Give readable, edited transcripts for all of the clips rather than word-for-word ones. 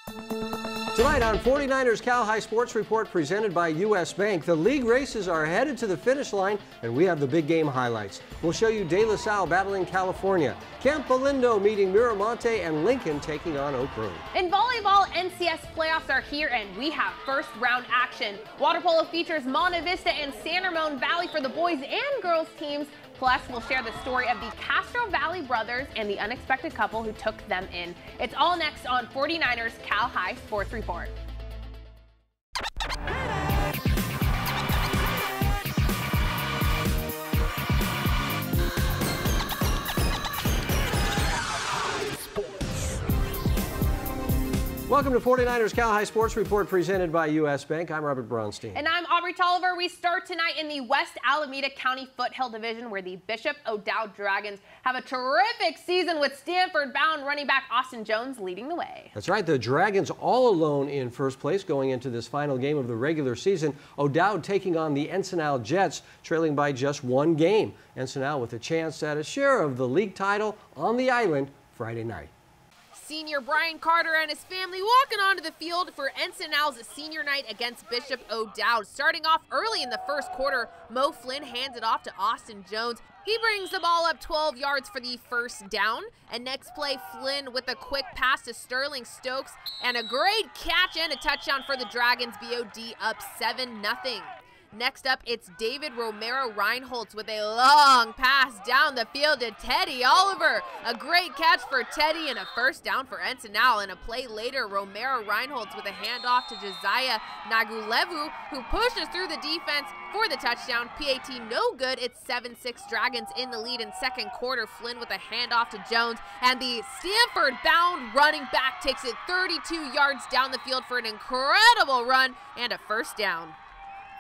Tonight on 49ers Cal High Sports Report presented by U.S. Bank, the league races are headed to the finish line, and we have the big game highlights. We'll show you De La Salle battling California, Campolindo meeting Miramonte, and Lincoln taking on Oak Grove. In volleyball, NCS playoffs are here, and we have first round action. Water polo features Monte Vista and San Ramon Valley for the boys and girls teams. Plus, we'll share the story of the Castro Valley brothers and the unexpected couple who took them in. It's all next on 49ers Cal High Sports Report. Welcome to 49ers Cal High Sports Report presented by U.S. Bank. I'm Robert Bronstein. And I'm Aubrey Tolliver. We start tonight in the West Alameda County Foothill Division, where the Bishop O'Dowd Dragons have a terrific season with Stanford-bound running back Austin Jones leading the way. That's right. The Dragons all alone in first place going into this final game of the regular season. O'Dowd taking on the Ensenal Jets, trailing by just one game. Ensenal with a chance at a share of the league title on the island Friday night. Senior Brian Carter and his family walking onto the field for Ensenal's senior night against Bishop O'Dowd. Starting off early in the first quarter, Mo Flynn hands it off to Austin Jones. He brings the ball up 12 yards for the first down. And next play, Flynn with a quick pass to Sterling Stokes and a great catch and a touchdown for the Dragons. BOD up 7-0. Next up, it's David Romero Reinholtz with a long pass down the field to Teddy Oliver. A great catch for Teddy and a first down for Ensenal. And a play later, Romero Reinholtz with a handoff to Josiah Nagulevu, who pushes through the defense for the touchdown. PAT no good. It's 7-6 Dragons in the lead in second quarter. Flynn with a handoff to Jones. And the Stanford-bound running back takes it 32 yards down the field for an incredible run and a first down.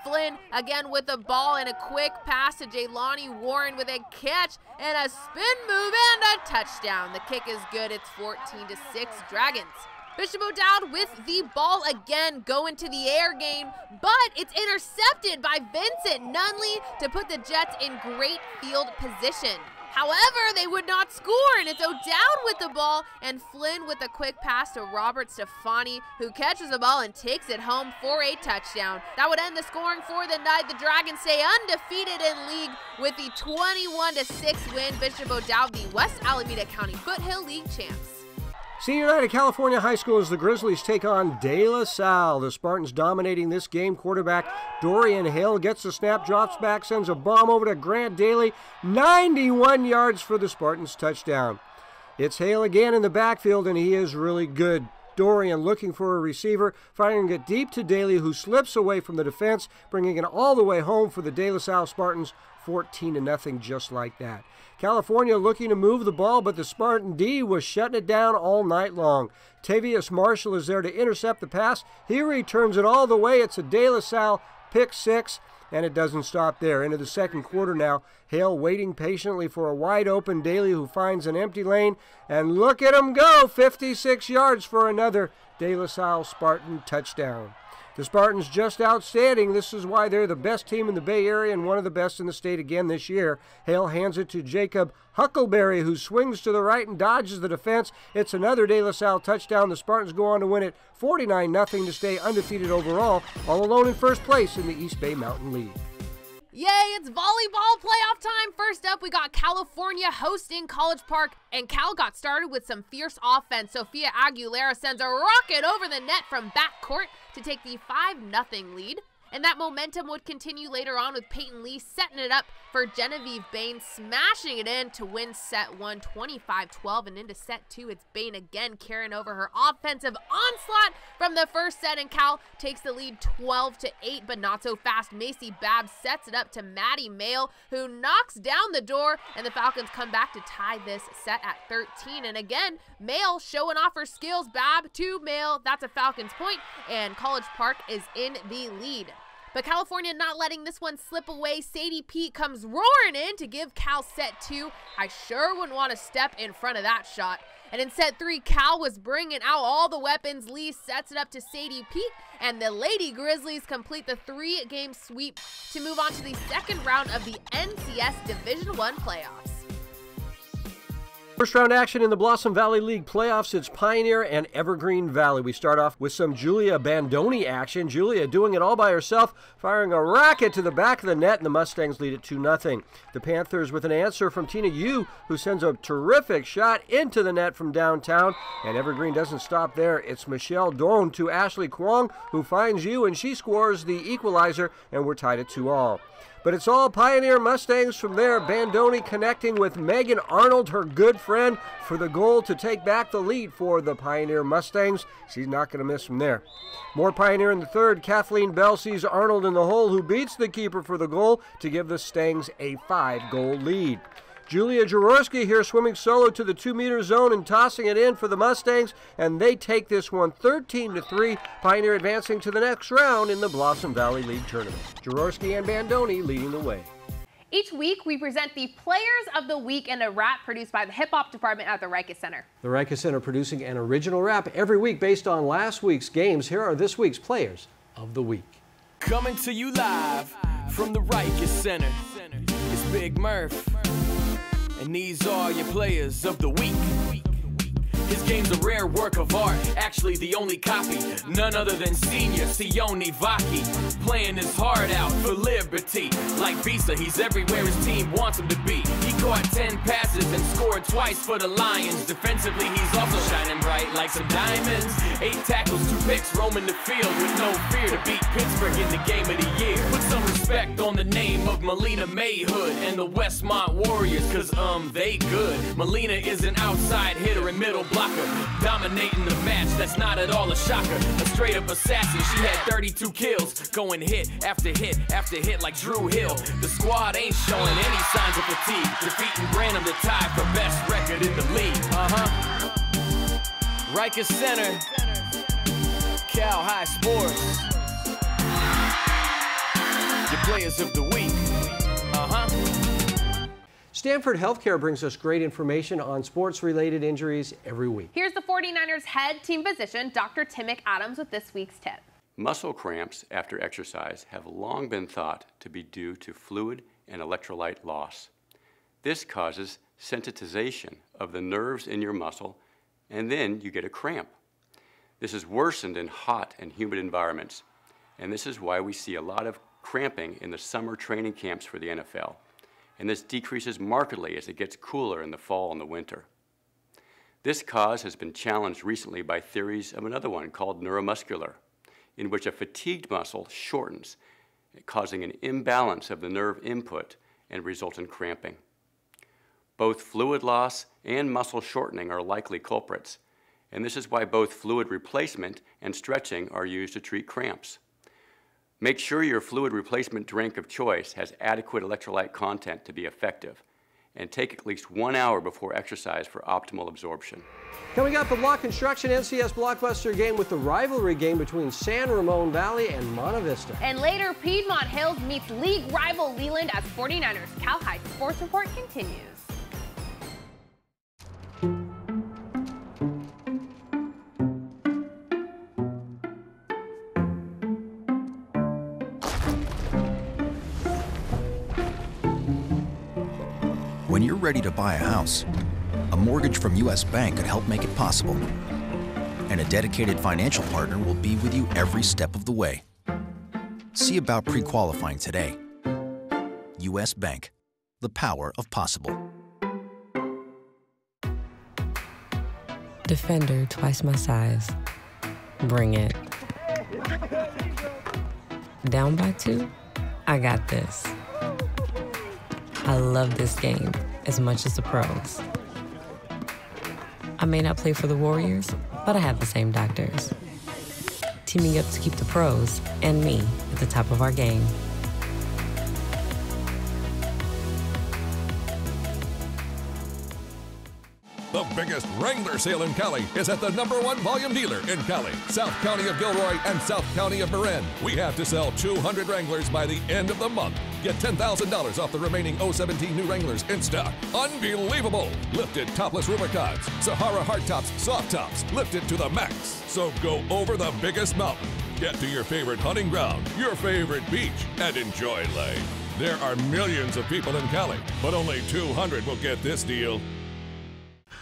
Flynn again with the ball and a quick pass to Jaylani Warren with a catch and a spin move and a touchdown. The kick is good. It's 14-6 Dragons. Bishop O'Dowd with the ball again, going to the air game, but it's intercepted by Vincent Nunley to put the Jets in great field position. However, they would not score, and it's O'Dowd with the ball, and Flynn with a quick pass to Robert Stefani, who catches the ball and takes it home for a touchdown. That would end the scoring for the night. The Dragons stay undefeated in league with the 21-6 win. Bishop O'Dowd, the West Alameda County Foothill League champs. Senior night at California High School as the Grizzlies take on De La Salle. The Spartans dominating this game. Quarterback Dorian Hale gets the snap, drops back, sends a bomb over to Grant Daly. 91 yards for the Spartans, touchdown. It's Hale again in the backfield, and he is really good. Dorian looking for a receiver, firing it deep to Daly, who slips away from the defense, bringing it all the way home for the De La Salle Spartans. 14-0 just like that. California looking to move the ball, but the Spartan D was shutting it down all night long. Tavius Marshall is there to intercept the pass. He returns it all the way. It's a De La Salle pick six, and it doesn't stop there. Into the second quarter now. Hale waiting patiently for a wide open Daly, who finds an empty lane, and look at him go, 56 yards for another De La Salle Spartan touchdown. The Spartans just outstanding. This is why they're the best team in the Bay Area and one of the best in the state again this year. Hale hands it to Jacob Huckleberry, who swings to the right and dodges the defense. It's another De La Salle touchdown. The Spartans go on to win it 49-0 to stay undefeated overall, all alone in first place in the East Bay Mountain League. Yay, it's volleyball playoff time. First up, we got California hosting College Park, and Cal got started with some fierce offense. Sophia Aguilera sends a rocket over the net from backcourt to take the 5-0 lead. And that momentum would continue later on with Peyton Lee setting it up for Genevieve Bain, smashing it in to win set 1, 25-12, and into set 2, it's Bain again carrying over her offensive onslaught from the first set, and Cal takes the lead 12-8, but not so fast. Macy Babb sets it up to Maddie Mail, who knocks down the door, and the Falcons come back to tie this set at 13, and again, Mail showing off her skills. Babb to Mail, that's a Falcons point, and College Park is in the lead. But California not letting this one slip away. Sadie Pete comes roaring in to give Cal set 2. I sure wouldn't want to step in front of that shot. And in set 3, Cal was bringing out all the weapons. Lee sets it up to Sadie Pete, and the Lady Grizzlies complete the 3-game sweep to move on to the second round of the NCS Division I playoffs. First round action in the Blossom Valley League playoffs. It's Pioneer and Evergreen Valley. We start off with some Julia Bandoni action. Julia doing it all by herself, firing a rocket to the back of the net, and the Mustangs lead it 2-0. The Panthers with an answer from Tina Yu, who sends a terrific shot into the net from downtown, and Evergreen doesn't stop there. It's Michelle Don to Ashley Kwong, who finds Yu, and she scores the equalizer, and we're tied at 2-2. But it's all Pioneer Mustangs from there. Bandoni connecting with Megan Arnold, her good friend, for the goal to take back the lead for the Pioneer Mustangs. She's not going to miss from there. More Pioneer in the third. Kathleen Bell sees Arnold in the hole, who beats the keeper for the goal to give the Stangs a 5-goal lead. Julia Jaworski here swimming solo to the 2-meter zone and tossing it in for the Mustangs, and they take this one 13-3. Pioneer advancing to the next round in the Blossom Valley League tournament. Jaworski and Bandoni leading the way. Each week, we present the Players of the Week in a rap produced by the Hip Hop Department at the Rikus Center. The Rikus Center producing an original rap every week based on last week's games. Here are this week's Players of the Week. Coming to you live from the Rikus Center. It's Big Murph. And these are your Players of the Week. His game's a rare work of art, actually the only copy. None other than senior Sione Vaki, playing his heart out for liberty. Like Visa, he's everywhere his team wants him to be. He caught 10 passes and scored twice for the Lions. Defensively, he's also shining bright like some diamonds. 8 tackles, 2 picks, roaming the field with no fear to beat Pittsburgh in the game of the year. Put some respect on the name of Melina Mayhood and the Westmont Warriors, cause they good. Melina is an outside hitter and middle blocker, dominating the match, that's not at all a shocker. A straight up assassin, she had 32 kills, going hit after hit after hit like Drew Hill. The squad ain't showing any signs of fatigue, defeating Branham to tie for best record in the league. Rikus Center, Cal High Sports, your Players of the Week. Stanford Healthcare brings us great information on sports-related injuries every week. Here's the 49ers head team physician, Dr. Tim McAdams, with this week's tip. Muscle cramps after exercise have long been thought to be due to fluid and electrolyte loss. This causes sensitization of the nerves in your muscle, and then you get a cramp. This is worsened in hot and humid environments, and this is why we see a lot of cramping in the summer training camps for the NFL. And this decreases markedly as it gets cooler in the fall and the winter. This cause has been challenged recently by theories of another one called neuromuscular, in which a fatigued muscle shortens, causing an imbalance of the nerve input and results in cramping. Both fluid loss and muscle shortening are likely culprits, and this is why both fluid replacement and stretching are used to treat cramps. Make sure your fluid replacement drink of choice has adequate electrolyte content to be effective, and take at least 1 hour before exercise for optimal absorption. Coming up, the Block Construction NCS Blockbuster game with the rivalry game between San Ramon Valley and Monte Vista. And later, Piedmont Hills meets league rival Leland as 49ers Cal High Sports Report continues. When you're ready to buy a house, a mortgage from U.S. Bank could help make it possible. And a dedicated financial partner will be with you every step of the way. See about pre-qualifying today. U.S. Bank, the power of possible. Defender twice my size. Bring it. Down by 2? I got this. I love this game as much as the pros. I may not play for the Warriors, but I have the same doctors. Teaming up to keep the pros and me at the top of our game. The biggest Wrangler sale in Cali is at the #1 volume dealer in Cali, South County of Gilroy and South County of Marin. We have to sell 200 Wranglers by the end of the month. Get $10,000 off the remaining 017 new Wranglers in stock. Unbelievable! Lifted topless Rubicons, Sahara hardtops, soft tops, lifted to the max. So go over the biggest mountain. Get to your favorite hunting ground, your favorite beach, and enjoy life. There are millions of people in Cali, but only 200 will get this deal.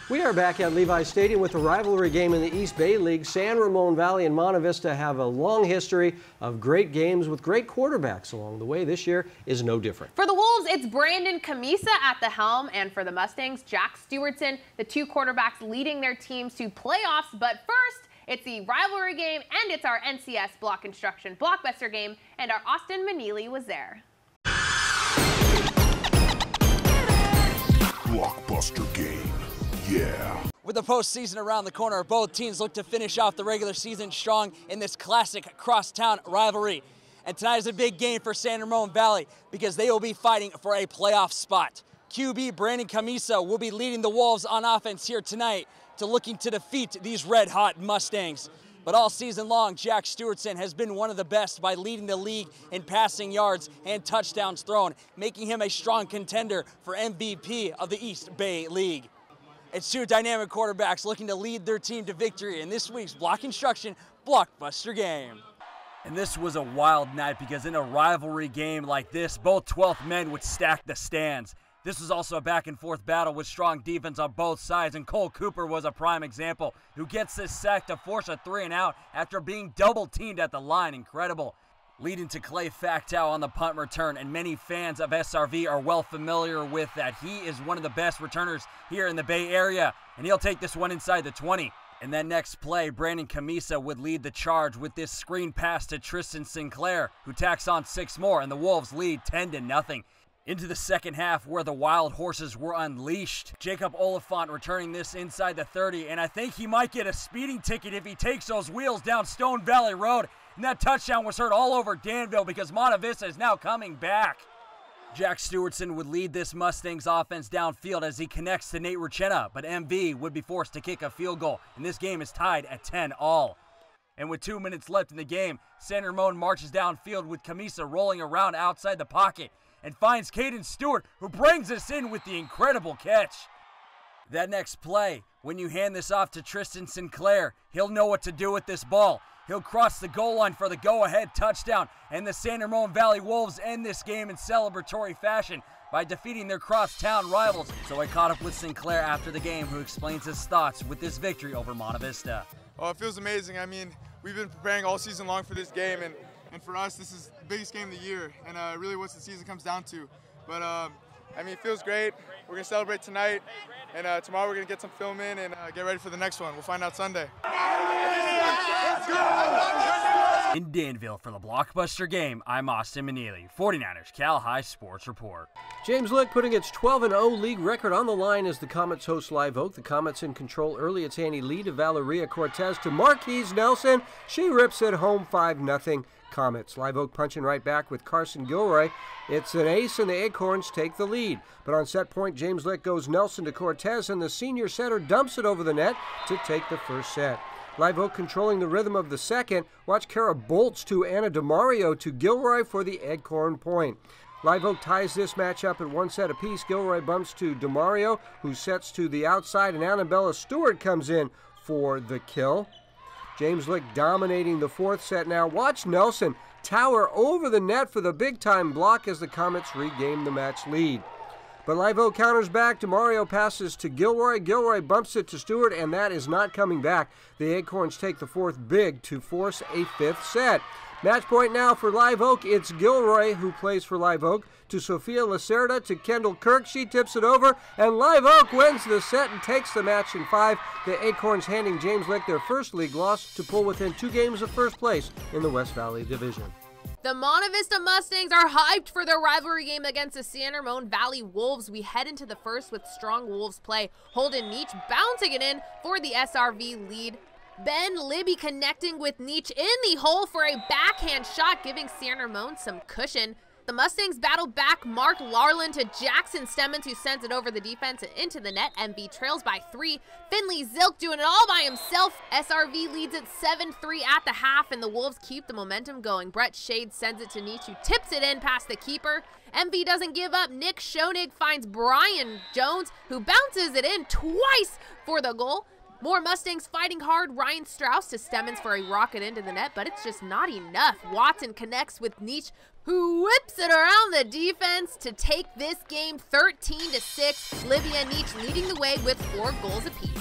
We are back at Levi Stadium with the rivalry game in the East Bay League. San Ramon Valley and Monte Vista have a long history of great games with great quarterbacks along the way. This year is no different. For the Wolves, it's Brandon Camisa at the helm, and for the Mustangs, Jack Stewartson, the two quarterbacks leading their teams to playoffs. But first, it's the rivalry game, and it's our NCS Block Construction Blockbuster game, and our Austin Manili was there. Blockbuster game. Yeah. With the postseason around the corner, both teams look to finish off the regular season strong in this classic crosstown rivalry. And tonight is a big game for San Ramon Valley because they will be fighting for a playoff spot. QB Brandon Camisa will be leading the Wolves on offense here tonight to looking to defeat these red-hot Mustangs. But all season long, Jack Stewartson has been one of the best by leading the league in passing yards and touchdowns thrown, making him a strong contender for MVP of the East Bay League. It's two dynamic quarterbacks looking to lead their team to victory in this week's Block Construction Blockbuster game. And this was a wild night because in a rivalry game like this, both 12th men would stack the stands. This was also a back-and-forth battle with strong defense on both sides, and Cole Cooper was a prime example, who gets this sack to force a 3-and-out after being double-teamed at the line. Incredible. Leading to Clay Factow on the punt return, and many fans of SRV are well familiar with that. He is one of the best returners here in the Bay Area, and he'll take this one inside the 20. And then next play, Brandon Camisa would lead the charge with this screen pass to Tristan Sinclair, who tacks on 6 more, and the Wolves lead 10-0. Into the second half where the wild horses were unleashed. Jacob Oliphant returning this inside the 30, and I think he might get a speeding ticket if he takes those wheels down Stone Valley Road. And that touchdown was heard all over Danville because Monte Vista is now coming back. Jack Stewartson would lead this Mustangs offense downfield as he connects to Nate Ruchena, but MV would be forced to kick a field goal, and this game is tied at 10-all. And with 2 minutes left in the game, San Ramon marches downfield with Camisa rolling around outside the pocket and finds Caden Stewart, who brings us in with the incredible catch. That next play, when you hand this off to Tristan Sinclair, he'll know what to do with this ball. He'll cross the goal line for the go-ahead touchdown, and the San Ramon Valley Wolves end this game in celebratory fashion by defeating their crosstown rivals. So I caught up with Sinclair after the game, who explains his thoughts with this victory over Monte Vista. Oh, it feels amazing. I mean, we've been preparing all season long for this game, and for us, this is the biggest game of the year, and really what the season comes down to. But, I mean, it feels great. We're going to celebrate tonight, and tomorrow we're going to get some film in and get ready for the next one. We'll find out Sunday. In Danville for the Blockbuster game, I'm Austin Manili, 49ers Cal High Sports Report. James Lick putting its 12-0 league record on the line as the Comets host Live Oak. The Comets in control early. It's Annie Lee to Valeria Cortez to Marquise Nelson. She rips it home 5-0. Comets. Live Oak punching right back with Carson Gilroy. It's an ace and the Acorns take the lead. But on set point, James Lick goes Nelson to Cortez, and the senior setter dumps it over the net to take the first set. Live Oak controlling the rhythm of the second. Watch Kara bolts to Anna DeMario to Gilroy for the Acorn point. Live Oak ties this match up at 1 set apiece. Gilroy bumps to DeMario, who sets to the outside, and Annabella Stewart comes in for the kill. James Lick dominating the fourth set now. Watch Nelson tower over the net for the big-time block as the Comets regain the match lead. But Live Oak counters back. DeMario passes to Gilroy. Gilroy bumps it to Stewart, and that is not coming back. The Acorns take the fourth big to force a fifth set. Match point now for Live Oak. It's Gilroy who plays for Live Oak to Sophia Lacerda to Kendall Kirk. She tips it over, and Live Oak wins the set and takes the match in 5. The Acorns handing James Lick their first league loss to pull within 2 games of first place in the West Valley Division. The Monte Vista Mustangs are hyped for their rivalry game against the San Ramon Valley Wolves. We head into the first with strong Wolves play. Holden Neach bouncing it in for the SRV lead. Ben Libby connecting with Neach in the hole for a backhand shot, giving San Ramon some cushion. The Mustangs battle back. Mark Larland to Jackson Stemmons, who sends it over the defense and into the net. MV trails by 3. Finley Zilk doing it all by himself. SRV leads it 7-3 at the half, and the Wolves keep the momentum going. Brett Shade sends it to Neach, who tips it in past the keeper. MV doesn't give up. Nick Schoenig finds Brian Jones, who bounces it in twice for the goal. More Mustangs fighting hard. Ryan Strauss to Stemmons for a rocket into the net, but it's just not enough. Watson connects with Nietzsche, who whips it around the defense to take this game 13-6. Livia Nietzsche leading the way with 4 goals apiece.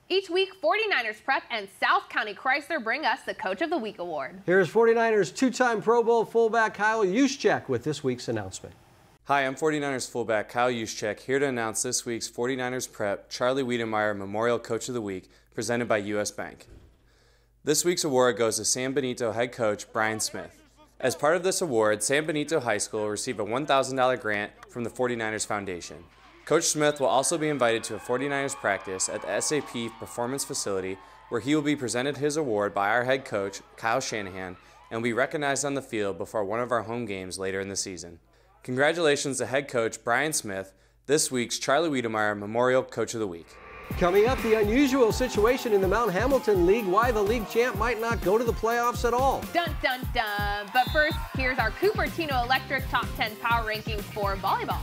Each week, 49ers Prep and South County Chrysler bring us the Coach of the Week award. Here's 49ers two-time Pro Bowl fullback Kyle Juszczyk with this week's announcement. Hi, I'm 49ers fullback Kyle Juszczyk, here to announce this week's 49ers Prep Charlie Wiedemeyer Memorial Coach of the Week, presented by U.S. Bank. This week's award goes to San Benito head coach Brian Smith. As part of this award, San Benito High School will receive a $1,000 grant from the 49ers Foundation. Coach Smith will also be invited to a 49ers practice at the SAP Performance Facility, where he will be presented his award by our head coach, Kyle Shanahan, and will be recognized on the field before one of our home games later in the season. Congratulations to head coach Brian Smith, this week's Charlie Wiedemeyer Memorial Coach of the Week. Coming up, the unusual situation in the Mount Hamilton League, why the league champ might not go to the playoffs at all. Dun, dun, dun. But first, here's our Cupertino Electric Top 10 Power Rankings for volleyball.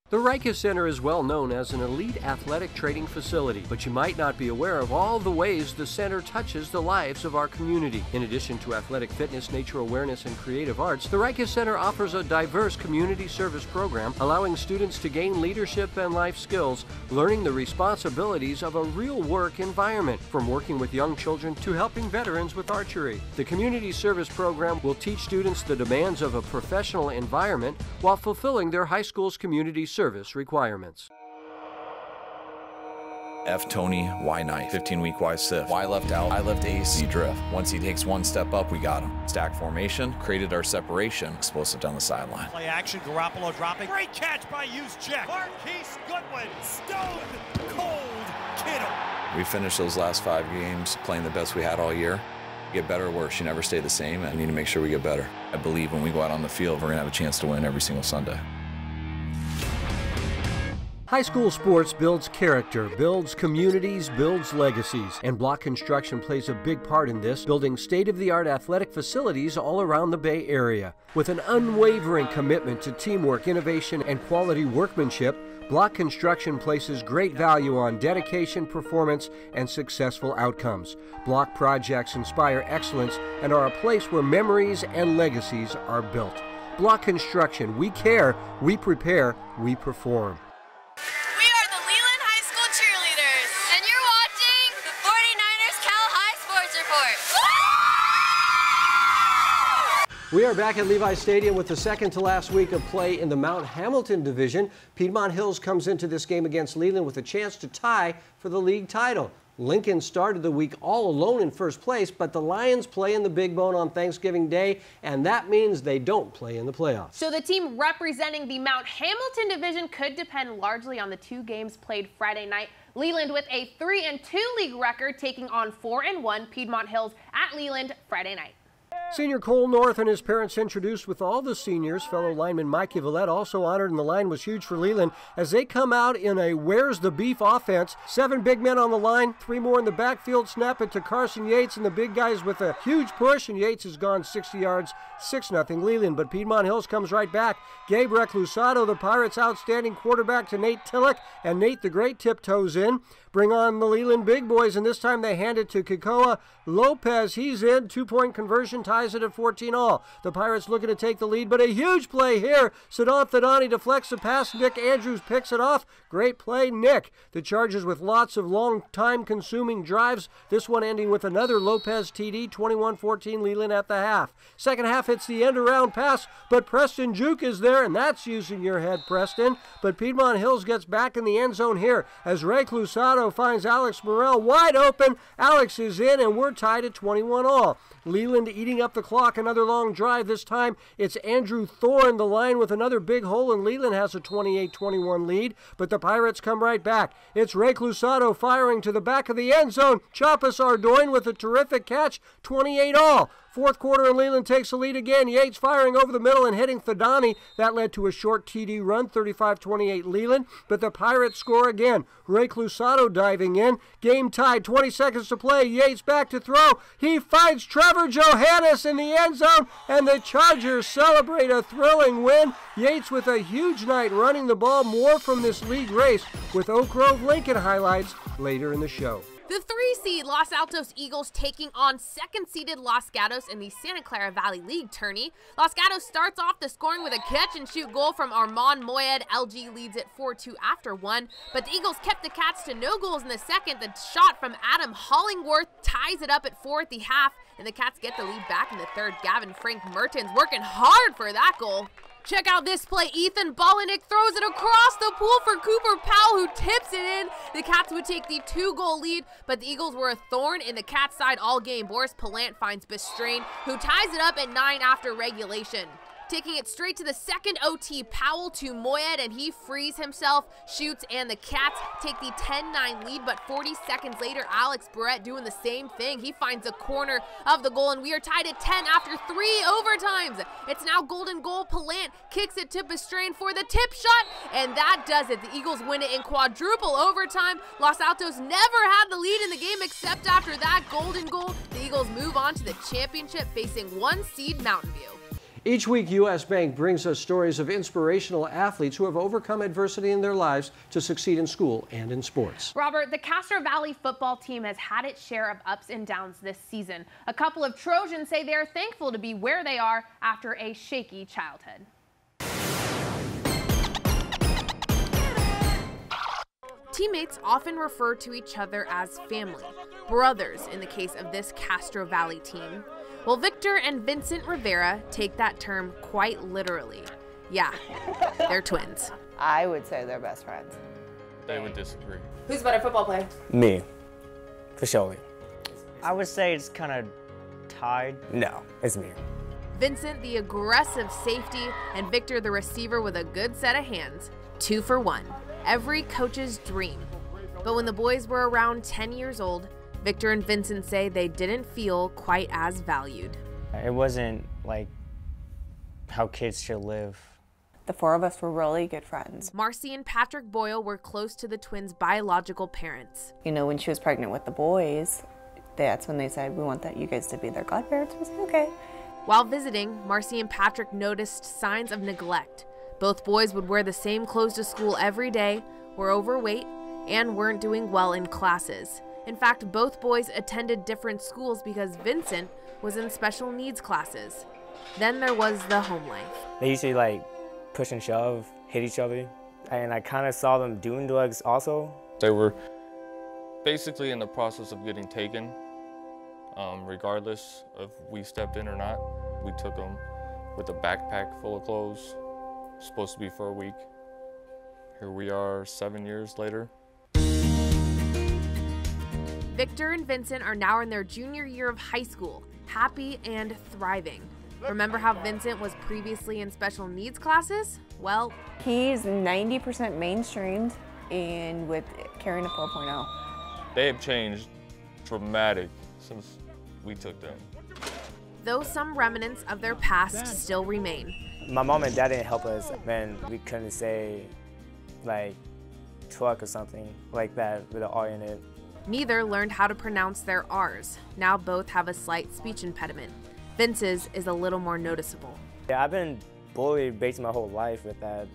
The Rikus Center is well known as an elite athletic training facility, but you might not be aware of all the ways the center touches the lives of our community. In addition to athletic fitness, nature awareness, and creative arts, the Rikus Center offers a diverse community service program, allowing students to gain leadership and life skills, learning the responsibilities of a real work environment, from working with young children to helping veterans with archery. The community service program will teach students the demands of a professional environment while fulfilling their high school's community service requirements. F Tony, Y Knight, 15-week Y Sif, Y left out, I left ace, Z drift. Once he takes one step up, we got him. Stack formation, created our separation, explosive down the sideline. Play action, Garoppolo dropping. Great catch by Juszczyk. Marquise Goodwin, stone cold Kittle. We finished those last 5 games playing the best we had all year. Get better or worse, you never stay the same, and we need to make sure we get better. I believe when we go out on the field, we're gonna have a chance to win every single Sunday. High school sports builds character, builds communities, builds legacies, and Block Construction plays a big part in this, building state-of-the-art athletic facilities all around the Bay Area. With an unwavering commitment to teamwork, innovation, and quality workmanship, Block Construction places great value on dedication, performance, and successful outcomes. Block projects inspire excellence and are a place where memories and legacies are built. Block Construction, we care, we prepare, we perform. We are back at Levi Stadium with the second to last week of play in the Mount Hamilton division. Piedmont Hills comes into this game against Leland with a chance to tie for the league title. Lincoln started the week all alone in first place, but the Lions play in the Big Bone on Thanksgiving Day, and that means they don't play in the playoffs. So the team representing the Mount Hamilton division could depend largely on the 2 games played Friday night. Leland with a 3-2 league record taking on 4-1 Piedmont Hills at Leland Friday night. Senior Cole North and his parents introduced with all the seniors. Fellow lineman Mikey Villette also honored, and the line was huge for Leland as they come out in a where's the beef offense. 7 big men on the line, 3 more in the backfield. Snap it to Carson Yates and the big guys with a huge push, and Yates has gone 60 yards, 6-0 Leland. But Piedmont Hills comes right back. Gabe Reclusado, the Pirates' outstanding quarterback, to Nate Tillich, and Nate the Great tiptoes in. Bring on the Leland big boys, and this time they hand it to Kikoa Lopez. He's in. 2-point conversion ties it at 14-all. The Pirates looking to take the lead, but a huge play here. Sadon Thadani deflects the pass. Nick Andrews picks it off. Great play, Nick. The Chargers with lots of long time-consuming drives. This one ending with another Lopez TD, 21-14 Leland at the half. Second half hits the end-around pass, but Preston Juke is there, and that's using your head, Preston. But Piedmont Hills gets back in the end zone here as Ray Clusado finds Alex Morrell wide open. Alex is in, and we're tied at 21-all. Leland eating up the clock, another long drive. This time it's Andrew Thorne, the line with another big hole, and Leland has a 28-21 lead, but the Pirates come right back. It's Ray Clusado firing to the back of the end zone. Chapas Ardoin with a terrific catch, 28-all. Fourth quarter, and Leland takes the lead again. Yates firing over the middle and hitting Thadani. That led to a short TD run, 35-28 Leland. But the Pirates score again. Ray Clusado diving in. Game tied, 20 seconds to play. Yates back to throw. He finds Trevor Johannes in the end zone, and the Chargers celebrate a thrilling win. Yates with a huge night running the ball. More from this league race with Oak Grove Lincoln highlights later in the show. The 3-seed Los Altos Eagles taking on second-seeded Los Gatos in the Santa Clara Valley League tourney. Los Gatos starts off the scoring with a catch-and-shoot goal from Armand Moyed. LG leads it 4-2 after one, but the Eagles kept the Cats to no goals in the second. The shot from Adam Hollingworth ties it up at 4 at the half, and the Cats get the lead back in the third. Gavin Frank Mertens working hard for that goal. Check out this play. Ethan Bolinick throws it across the pool for Cooper Powell, who tips it in. The Cats would take the 2-goal lead, but the Eagles were a thorn in the Cats' side all game. Boris Palant finds Bestrain, who ties it up at 9 after regulation. Taking it straight to the second OT, Powell to Moyed, and he frees himself, shoots, and the Cats take the 10-9 lead, but 40 seconds later, Alex Barrett doing the same thing. He finds a corner of the goal, and we are tied at 10 after 3 overtimes. It's now golden goal. Palant kicks it to Bestrain for the tip shot, and that does it. The Eagles win it in quadruple overtime. Los Altos never had the lead in the game except after that golden goal. The Eagles move on to the championship facing 1-seed Mountain View. Each week, U.S. Bank brings us stories of inspirational athletes who have overcome adversity in their lives to succeed in school and in sports. Robert, the Castro Valley football team has had its share of ups and downs this season. A couple of Trojans say they are thankful to be where they are after a shaky childhood. Teammates often refer to each other as family, brothers in the case of this Castro Valley team. Well, Victor and Vincent Rivera take that term quite literally. Yeah, they're twins. I would say they're best friends. They would disagree. Who's a better football player? Me, for sure. I would say it's kind of tied. No, it's me. Vincent, the aggressive safety, and Victor, the receiver with a good set of hands. 2 for 1. Every coach's dream. But when the boys were around 10 years old, Victor and Vincent say they didn't feel quite as valued. It wasn't like how kids should live. The 4 of us were really good friends. Marcy and Patrick Boyle were close to the twins' biological parents. You know, when she was pregnant with the boys, that's when they said, we want that you guys to be their godparents. We said, okay. While visiting, Marcy and Patrick noticed signs of neglect. Both boys would wear the same clothes to school every day, were overweight, and weren't doing well in classes. In fact, both boys attended different schools because Vincent was in special needs classes. Then there was the home life. They used to like push and shove, hit each other, and I kind of saw them doing drugs also. They were basically in the process of getting taken, regardless of we stepped in or not. We took them with a backpack full of clothes, supposed to be for a week. Here we are 7 years later. Victor and Vincent are now in their junior year of high school, happy and thriving. Remember how Vincent was previously in special needs classes? Well, he's 90% mainstreamed and with carrying a 4.0. They have changed dramatic since we took them. Though some remnants of their past still remain. My mom and dad didn't help us, man. We couldn't say like truck or something like that with an R in it. Neither learned how to pronounce their R's. Now both have a slight speech impediment. Vince's is a little more noticeable. Yeah, I've been bullied basically my whole life with that.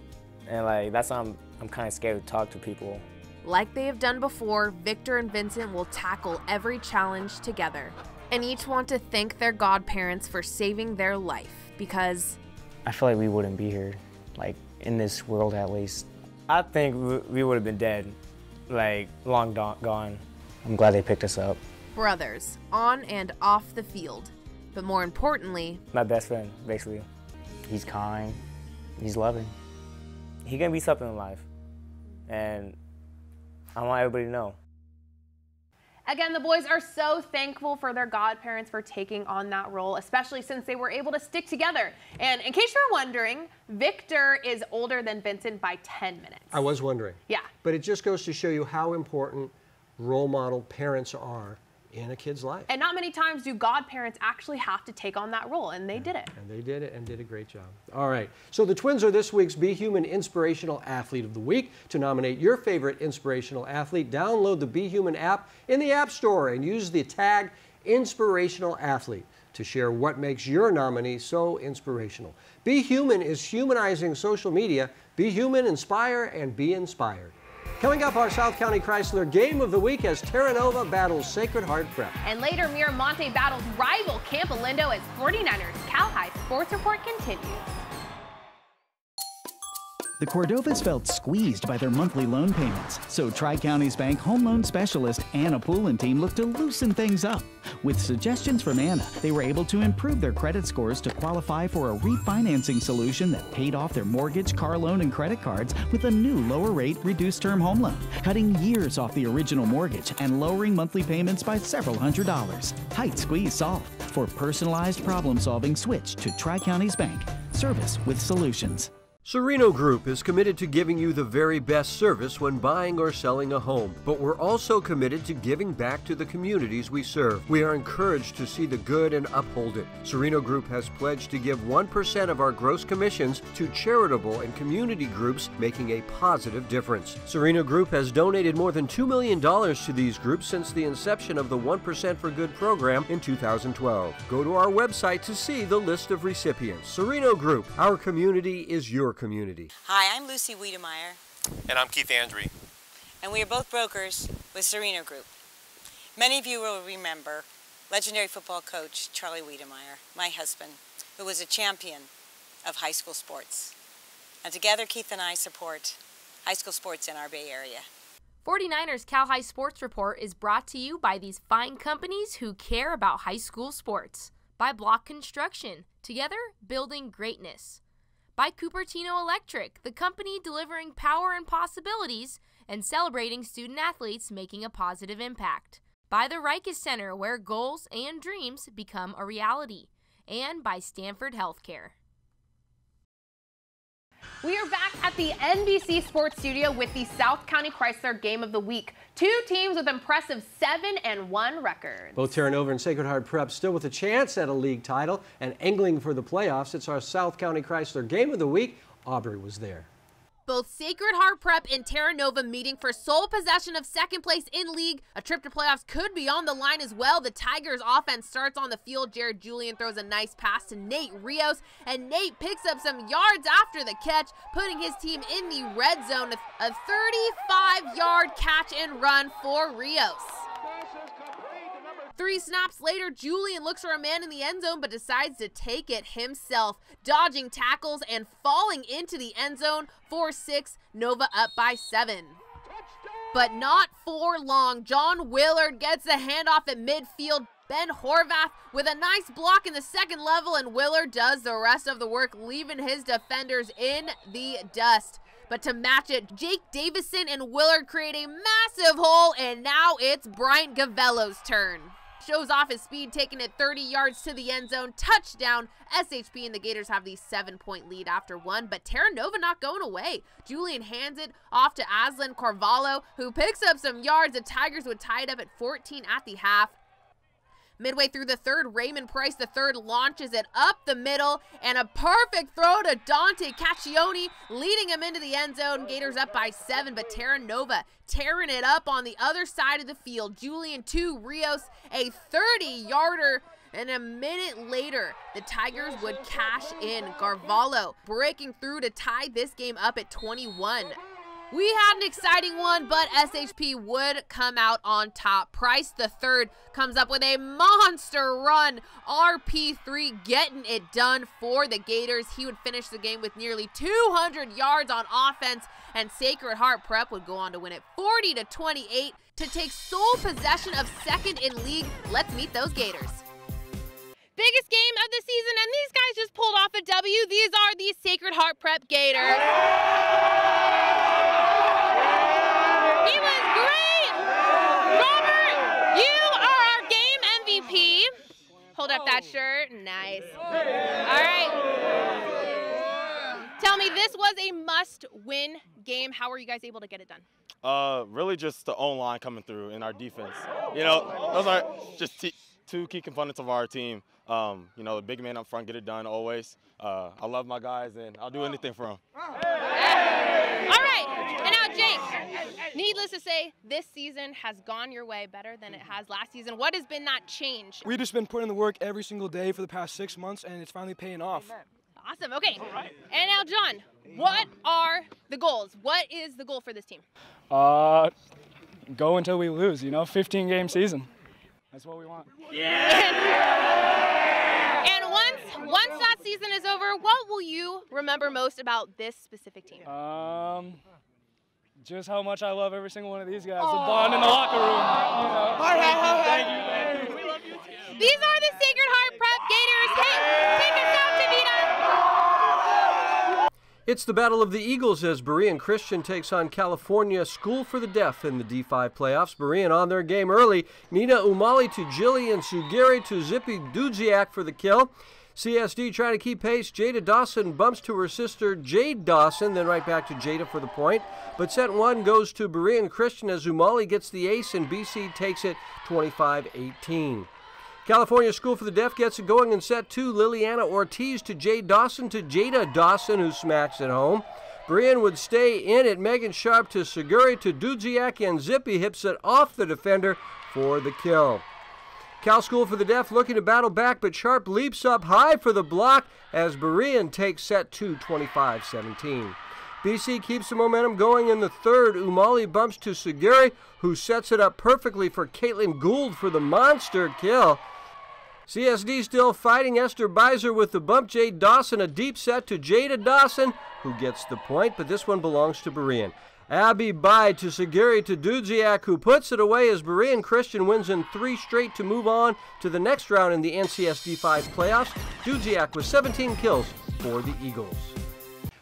And like, that's why I'm kind of scared to talk to people. Like they have done before, Victor and Vincent will tackle every challenge together. And each want to thank their godparents for saving their life because I feel like we wouldn't be here, like in this world at least. I think we would have been dead, like long gone. I'm glad they picked us up. Brothers, on and off the field. But more importantly, my best friend, basically. He's kind, he's loving. He can be something in life, and I want everybody to know. Again, the boys are so thankful for their godparents for taking on that role, especially since they were able to stick together. And in case you're wondering, Victor is older than Vincent by 10 minutes. I was wondering. Yeah. But it just goes to show you how important role model parents are in a kid's life. And not many times do godparents actually have to take on that role, and they did it. And they did it and did a great job. All right, so the twins are this week's Be Human Inspirational Athlete of the Week. To nominate your favorite inspirational athlete, download the Be Human app in the App Store and use the tag Inspirational Athlete to share what makes your nominee so inspirational. Be Human is humanizing social media. Be human, inspire, and be inspired. Coming up, our South County Chrysler Game of the Week as Terra Nova battles Sacred Heart Prep. And later, Miramonte battles rival Campo Lindo as 49ers Cal High Sports Report continues. The Cordovas felt squeezed by their monthly loan payments, so Tri-Counties Bank home loan specialist Anna Poulin team looked to loosen things up. With suggestions from Anna, they were able to improve their credit scores to qualify for a refinancing solution that paid off their mortgage, car loan, and credit cards with a new lower rate, reduced term home loan, cutting years off the original mortgage and lowering monthly payments by several $100s. Tight squeeze solved. For personalized problem solving, switch to Tri-Counties Bank. Service with solutions. Serino Group is committed to giving you the very best service when buying or selling a home, but we're also committed to giving back to the communities we serve. We are encouraged to see the good and uphold it. Serino Group has pledged to give 1% of our gross commissions to charitable and community groups making a positive difference. Serino Group has donated more than $2 million to these groups since the inception of the 1% for Good program in 2012. Go to our website to see the list of recipients. Serino Group, our community is your community. Hi, I'm Lucy Wiedemeyer. And I'm Keith Andry. And we are both brokers with Serino Group. Many of you will remember legendary football coach Charlie Wiedemeyer, my husband, who was a champion of high school sports. And together, Keith and I support high school sports in our Bay Area. 49ers Cal High Sports Report is brought to you by these fine companies who care about high school sports. By Block Construction, together building greatness. By Cupertino Electric, the company delivering power and possibilities and celebrating student athletes making a positive impact. By the Rikus Center, where goals and dreams become a reality. And by Stanford Healthcare. We are back at the NBC Sports Studio with the South County Chrysler Game of the Week. Two teams with impressive 7-1 records. Both Terra Nova and Sacred Heart Prep still with a chance at a league title and angling for the playoffs. It's our South County Chrysler Game of the Week. Aubrey was there. Both Sacred Heart Prep and Terra Nova meeting for sole possession of second place in league. A trip to playoffs could be on the line as well. The Tigers offense starts on the field. Jared Julian throws a nice pass to Nate Rios, and Nate picks up some yards after the catch, putting his team in the red zone. A 35-yard catch and run for Rios. 3 snaps later, Julian looks for a man in the end zone but decides to take it himself, dodging tackles and falling into the end zone. 4-6, Nova up by 7. But not for long. John Willard gets the handoff at midfield. Ben Horvath with a nice block in the second level, and Willard does the rest of the work, leaving his defenders in the dust. But to match it, Jake Davison and Willard create a massive hole, and now it's Bryant Gavello's turn. Shows off his speed, taking it 30 yards to the end zone. Touchdown. SHP and the Gators have the 7-point lead after 1, but Terra Nova not going away. Julian hands it off to Aslan Carvalho, who picks up some yards. The Tigers would tie it up at 14 at the half. Midway through the third, Raymond Price III launches it up the middle, and a perfect throw to Dante Caccioni, leading him into the end zone. Gators up by 7, but Terra Nova tearing it up on the other side of the field. Julian 2, Rios a 30-yarder, and a minute later, the Tigers would cash in. Carvalho breaking through to tie this game up at 21. We had an exciting one, but SHP would come out on top. Price III comes up with a monster run. RP3 getting it done for the Gators. He would finish the game with nearly 200 yards on offense, and Sacred Heart Prep would go on to win it 40-28 to take sole possession of second in league. Let's meet those Gators. Biggest game of the season, and these guys just pulled off a W. These are the Sacred Heart Prep Gators. He was great! Robert, you are our game MVP. Hold up that shirt. Nice. All right. Tell me, this was a must-win game. How were you guys able to get it done? Really just the O-line coming through in our defense. You know, those are just two key components of our team. You know, the big man up front, get it done always. I love my guys, and I'll do anything for them. All right, and now Jake, needless to say, this season has gone your way better than it has last season. What has been that change? We've just been putting in the work every single day for the past 6 months, and it's finally paying off. Awesome, okay. And now John, what are the goals? What is the goal for this team? Go until we lose, you know, 15-game season. That's what we want. And once that season is over, what will you remember most about this specific team? Just how much I love every single one of these guys. The bond in the locker room. You know. Thank you. We love you too. These are the Sacred Heart Prep Gators. Hey, take us out, Davina. It's the Battle of the Eagles as Berean Christian takes on California School for the Deaf in the D5 playoffs. Berean on their game early. Nina Umali to Jillian Sugiri to Zippy Dudziak for the kill. CSD trying to keep pace. Jada Dawson bumps to her sister Jade Dawson, then right back to Jada for the point. But set one goes to Berean Christian as Umali gets the ace and BC takes it 25-18. California School for the Deaf gets it going in set two. Liliana Ortiz to Jade Dawson to Jada Dawson, who smacks it home. Berean would stay in it. Megan Sharp to Seguri to Dudziak, and Zippy hips it off the defender for the kill. Cal School for the Deaf looking to battle back, but Sharp leaps up high for the block as Berean takes set two, 25-17. BC keeps the momentum going in the third. Umali bumps to Seguri, who sets it up perfectly for Caitlin Gould for the monster kill. CSD still fighting. Esther Beiser with the bump. Jade Dawson a deep set to Jada Dawson, who gets the point, but this one belongs to Berean. Abby Bai to Seguri to Dudziak, who puts it away as Berean Christian wins in 3 straight to move on to the next round in the NCSD 5 playoffs. Dudziak with 17 kills for the Eagles.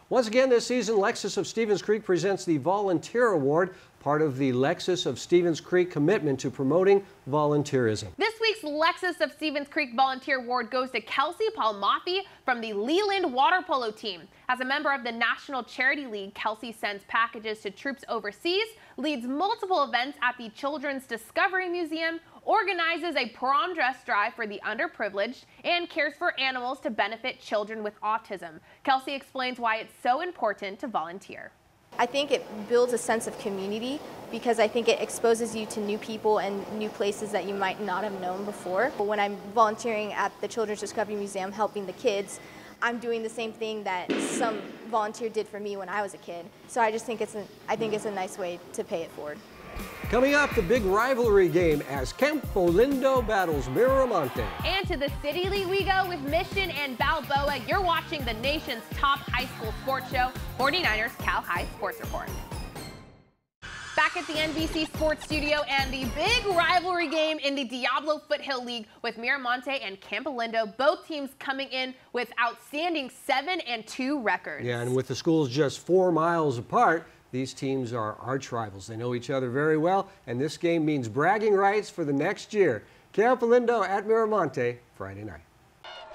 Once again this season, Lexus of Stevens Creek presents the Volunteer Award, part of the Lexus of Stevens Creek commitment to promoting volunteerism. This week's Lexus of Stevens Creek Volunteer Award goes to Kelsey Palmaffi from the Leland Water Polo team. As a member of the National Charity League, Kelsey sends packages to troops overseas, leads multiple events at the Children's Discovery Museum, organizes a prom dress drive for the underprivileged, and cares for animals to benefit children with autism. Kelsey explains why it's so important to volunteer. I think it builds a sense of community because I think it exposes you to new people and new places that you might not have known before. But when I'm volunteering at the Children's Discovery Museum helping the kids, I'm doing the same thing that some volunteer did for me when I was a kid. So I just think it's a nice way to pay it forward. Coming up, the big rivalry game as Campo Lindo battles Miramonte. And to the City League we go with Mission and Balboa. You're watching the nation's top high school sports show, 49ers Cal High Sports Report. Back at the NBC Sports Studio and the big rivalry game in the Diablo Foothill League with Miramonte and Campo Lindo, both teams coming in with outstanding 7-2 records. Yeah, and with the schools just 4 miles apart, these teams are arch rivals. They know each other very well, and this game means bragging rights for the next year. Campo Lindo at Miramonte, Friday night.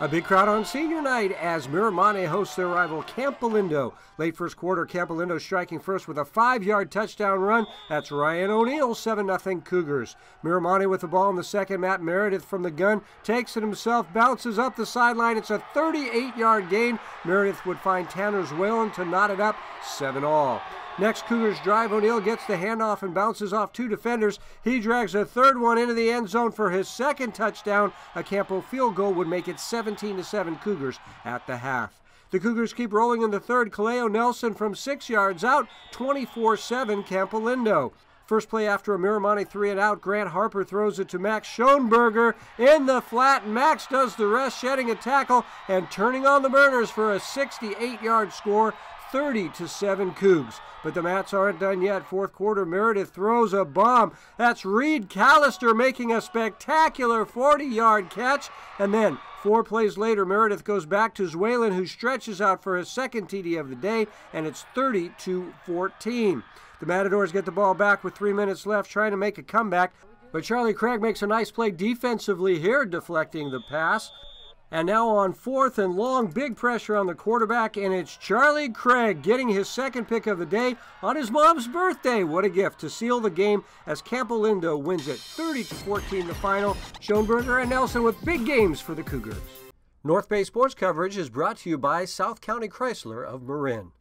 A big crowd on senior night as Miramonte hosts their rival Campo Lindo. Late first quarter, Campo Lindo striking first with a 5-yard touchdown run. That's Ryan O'Neill, 7-0 Cougars. Miramonte with the ball in the second. Matt Meredith from the gun takes it himself, bounces up the sideline. It's a 38-yard gain. Meredith would find Tanner Whalen to knot it up, 7-all. Next Cougars drive, O'Neill gets the handoff and bounces off 2 defenders. He drags a third one into the end zone for his second touchdown. A Campo field goal would make it 17-7 Cougars at the half. The Cougars keep rolling in the third. Kaleo Nelson from 6 yards out, 24-7 Campo Lindo. First play after a Miramonte 3-and-out, Grant Harper throws it to Max Schoenberger in the flat. Max does the rest, shedding a tackle and turning on the burners for a 68-yard score, 30-7 Cougs. But the Mats aren't done yet. Fourth quarter, Meredith throws a bomb. That's Reed Callister making a spectacular 40-yard catch. And then 4 plays later, Meredith goes back to Zwalen, who stretches out for his second TD of the day, and it's 30-14. The Matadors get the ball back with 3 minutes left, trying to make a comeback. But Charlie Craig makes a nice play defensively here, deflecting the pass. And now on 4th and long, big pressure on the quarterback, and it's Charlie Craig getting his second pick of the day on his mom's birthday. What a gift to seal the game as Campolindo wins it 30-14 the final. Schoenberger and Nelson with big games for the Cougars. North Bay Sports coverage is brought to you by South County Chrysler of Marin.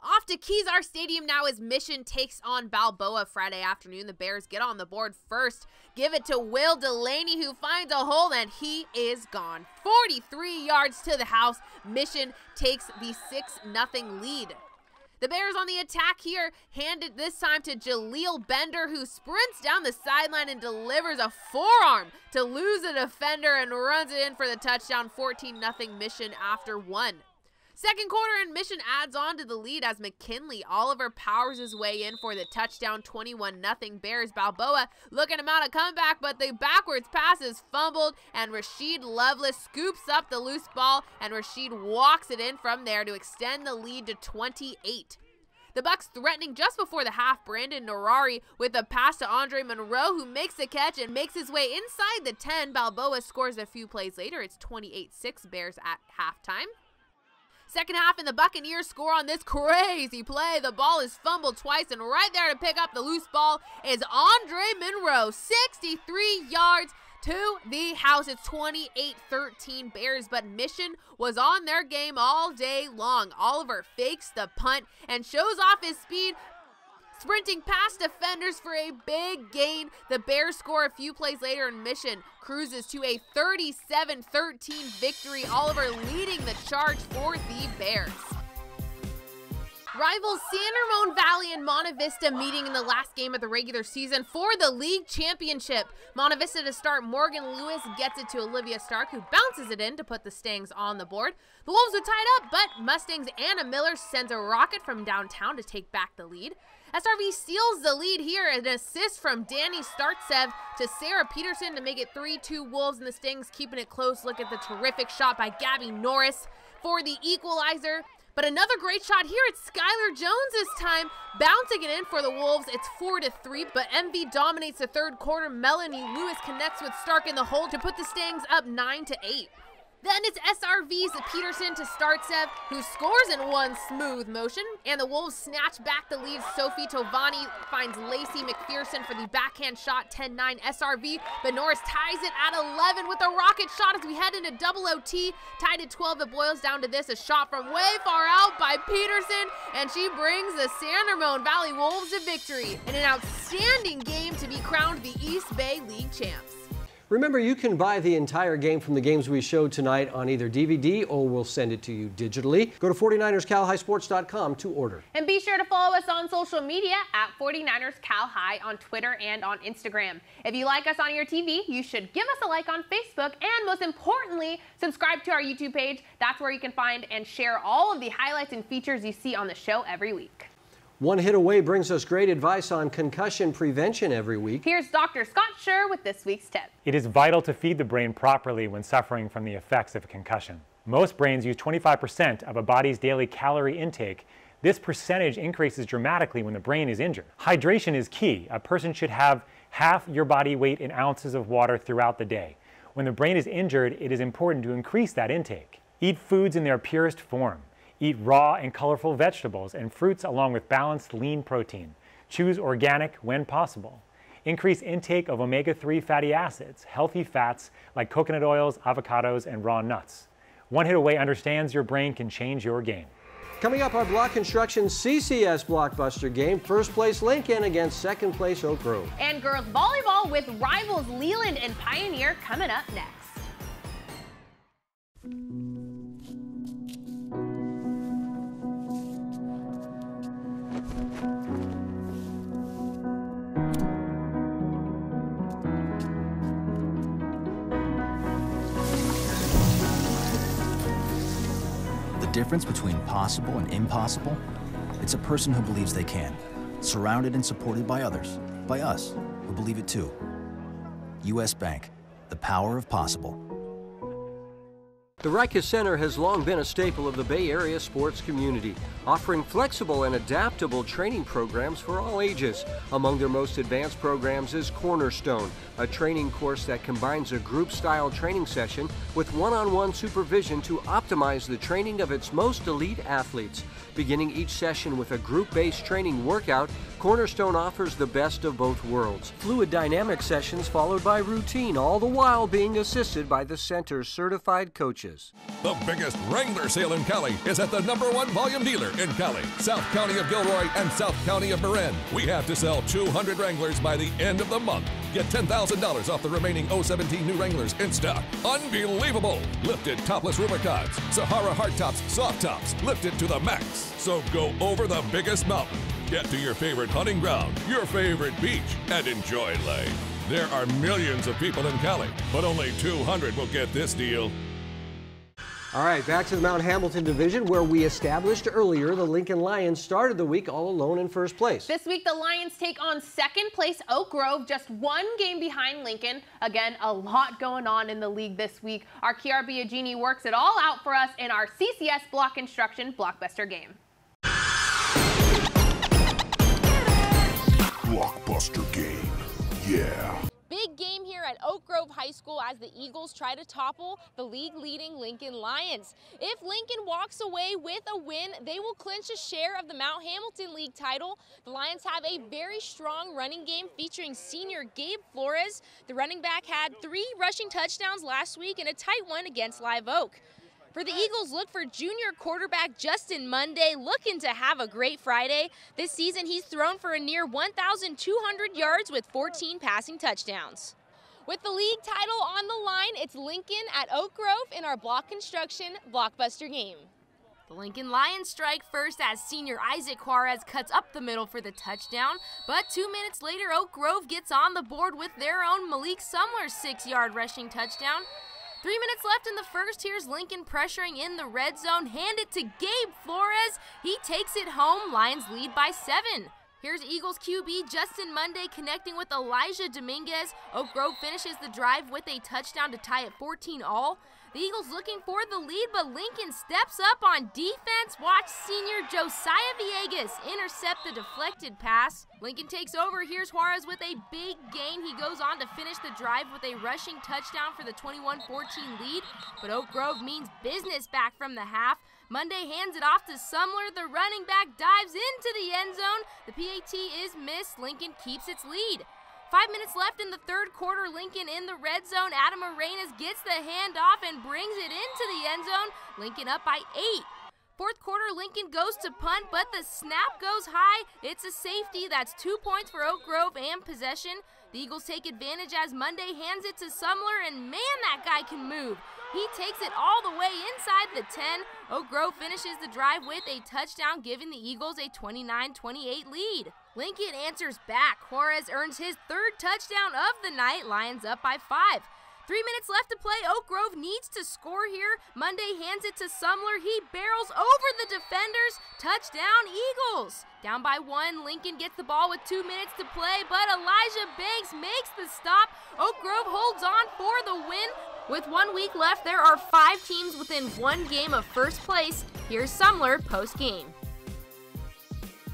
Off to Kezar Stadium now as Mission takes on Balboa Friday afternoon. The Bears get on the board first. Give it to Will Delaney, who finds a hole, and he is gone. 43 yards to the house. Mission takes the 6-0 lead. The Bears on the attack here, hand it this time to Jaleel Bender, who sprints down the sideline and delivers a forearm to lose a defender and runs it in for the touchdown. 14-0 Mission after 1. Second quarter, and Mission adds on to the lead as McKinley Oliver powers his way in for the touchdown. 21-0 Bears. Balboa looking to mount a comeback, but the backwards pass is fumbled, and Rasheed Lovelace scoops up the loose ball, and Rasheed walks it in from there to extend the lead to 28. The Bucs threatening just before the half. Brandon Norari with a pass to Andre Monroe, who makes the catch and makes his way inside the 10. Balboa scores a few plays later. It's 28-6 Bears at halftime. Second half, and the Buccaneers score on this crazy play. The ball is fumbled twice, and right there to pick up the loose ball is Andre Monroe. 63 yards to the house. It's 28-13 Bears, but Mission was on their game all day long. Oliver fakes the punt and shows off his speed, sprinting past defenders for a big gain. The Bears score a few plays later, and Mission cruises to a 37-13 victory. Oliver leading the charge for the Bears. Rivals San Ramon Valley and Monte Vista meeting in the last game of the regular season for the league championship. Monte Vista to start. Morgan Lewis gets it to Olivia Stark, who bounces it in to put the Stangs on the board. The Wolves are tied up, but Mustangs' Anna Miller sends a rocket from downtown to take back the lead. SRV steals the lead here, an assist from Danny Startsev to Sarah Peterson to make it 3-2 Wolves, and the Stings keeping it close. Look at the terrific shot by Gabby Norris for the equalizer. But another great shot here. It's Skylar Jones this time, bouncing it in for the Wolves. It's 4-3, but MV dominates the third quarter. Melanie Lewis connects with Stark in the hole to put the Stangs up 9-8. Then it's SRV's Peterson to Startsev, who scores in one smooth motion, and the Wolves snatch back the lead. Sophie Tovani finds Lacey McPherson for the backhand shot, 10-9 SRV, but Norris ties it at 11 with a rocket shot as we head into double OT. Tied at 12, it boils down to this, a shot from way far out by Peterson, and she brings the San Ramon Valley Wolves to victory in an outstanding game to be crowned the East Bay League champs. Remember, you can buy the entire game from the games we showed tonight on either DVD or we'll send it to you digitally. Go to 49erscalhighsports.com to order. And be sure to follow us on social media at 49ers Cal High on Twitter and on Instagram. If you like us on your TV, you should give us a like on Facebook, and most importantly, subscribe to our YouTube page. That's where you can find and share all of the highlights and features you see on the show every week. One Hit Away brings us great advice on concussion prevention every week. Here's Dr. Scott Scher with this week's tip. It is vital to feed the brain properly when suffering from the effects of a concussion. Most brains use 25% of a body's daily calorie intake. This percentage increases dramatically when the brain is injured. Hydration is key. A person should have half your body weight in ounces of water throughout the day. When the brain is injured, it is important to increase that intake. Eat foods in their purest form. Eat raw and colorful vegetables and fruits along with balanced lean protein. Choose organic when possible. Increase intake of omega-3 fatty acids, healthy fats like coconut oils, avocados, and raw nuts. One Hit Away understands your brain can change your game. Coming up, our Block Construction CCS Blockbuster game. First place Lincoln against second place Oak Grove. And girls volleyball with rivals Leland and Pioneer coming up next. The difference between possible and impossible? It's a person who believes they can, surrounded and supported by others, by us, who believe it too. U.S. Bank, the power of possible. The Rica Center has long been a staple of the Bay Area sports community, offering flexible and adaptable training programs for all ages. Among their most advanced programs is Cornerstone, a training course that combines a group-style training session with one-on-one supervision to optimize the training of its most elite athletes. Beginning each session with a group-based training workout, Cornerstone offers the best of both worlds. Fluid dynamic sessions followed by routine, all the while being assisted by the center's certified coaches. The biggest Wrangler sale in Cali is at the #1 volume dealer in Cali, South County of Gilroy and South County of Marin. We have to sell 200 Wranglers by the end of the month. Get $10,000 off the remaining 017 new Wranglers in stock. Unbelievable! Lifted topless Rubicons, Sahara hardtops, soft tops, lifted to the max. So go over the biggest mountain, get to your favorite hunting ground, your favorite beach, and enjoy life. There are millions of people in Cali, but only 200 will get this deal. All right, back to the Mount Hamilton division where we established earlier the Lincoln Lions started the week all alone in first place. This week the Lions take on second place Oak Grove, just one game behind Lincoln. Again, a lot going on in the league this week. Our Kiara Biagini works it all out for us in our CCS Block Instruction Blockbuster game. Blockbuster game, yeah. Big game here at Oak Grove High School as the Eagles try to topple the league-leading Lincoln Lions. If Lincoln walks away with a win, they will clinch a share of the Mount Hamilton League title. The Lions have a very strong running game featuring senior Gabe Flores. The running back had 3 rushing touchdowns last week and a tight one against Live Oak. For the Eagles, look for junior quarterback Justin Monday, looking to have a great Friday. This season, he's thrown for a near 1,200 yards with 14 passing touchdowns. With the league title on the line, it's Lincoln at Oak Grove in our Block Construction Blockbuster game. The Lincoln Lions strike first as senior Isaac Juarez cuts up the middle for the touchdown, but 2 minutes later, Oak Grove gets on the board with their own Malik Sumler's 6-yard rushing touchdown. 3 minutes left in the first. Here's Lincoln pressuring in the red zone. Hand it to Gabe Flores. He takes it home. Lions lead by 7. Here's Eagles QB Justin Monday connecting with Elijah Dominguez. Oak Grove finishes the drive with a touchdown to tie it 14-all. The Eagles looking for the lead, but Lincoln steps up on defense. Watch senior Josiah Villegas intercept the deflected pass. Lincoln takes over. Here's Juarez with a big gain. He goes on to finish the drive with a rushing touchdown for the 21-14 lead. But Oak Grove means business back from the half. Monday hands it off to Sumler. The running back dives into the end zone. The PAT is missed. Lincoln keeps its lead. 5 minutes left in the third quarter. Lincoln in the red zone. Adam Arenas gets the handoff and brings it into the end zone. Lincoln up by 8. Fourth quarter, Lincoln goes to punt, but the snap goes high. It's a safety. That's 2 points for Oak Grove and possession. The Eagles take advantage as Monday hands it to Sumler, and man, that guy can move. He takes it all the way inside the 10. Oak Grove finishes the drive with a touchdown, giving the Eagles a 29-28 lead. Lincoln answers back. Juarez earns his 3rd touchdown of the night. Lions up by 5. 3 minutes left to play. Oak Grove needs to score here. Monday hands it to Sumler. He barrels over the defenders. Touchdown, Eagles. Down by 1. Lincoln gets the ball with 2 minutes to play, but Elijah Banks makes the stop. Oak Grove holds on for the win. With 1 week left, there are 5 teams within 1 game of first place. Here's Sumler post-game.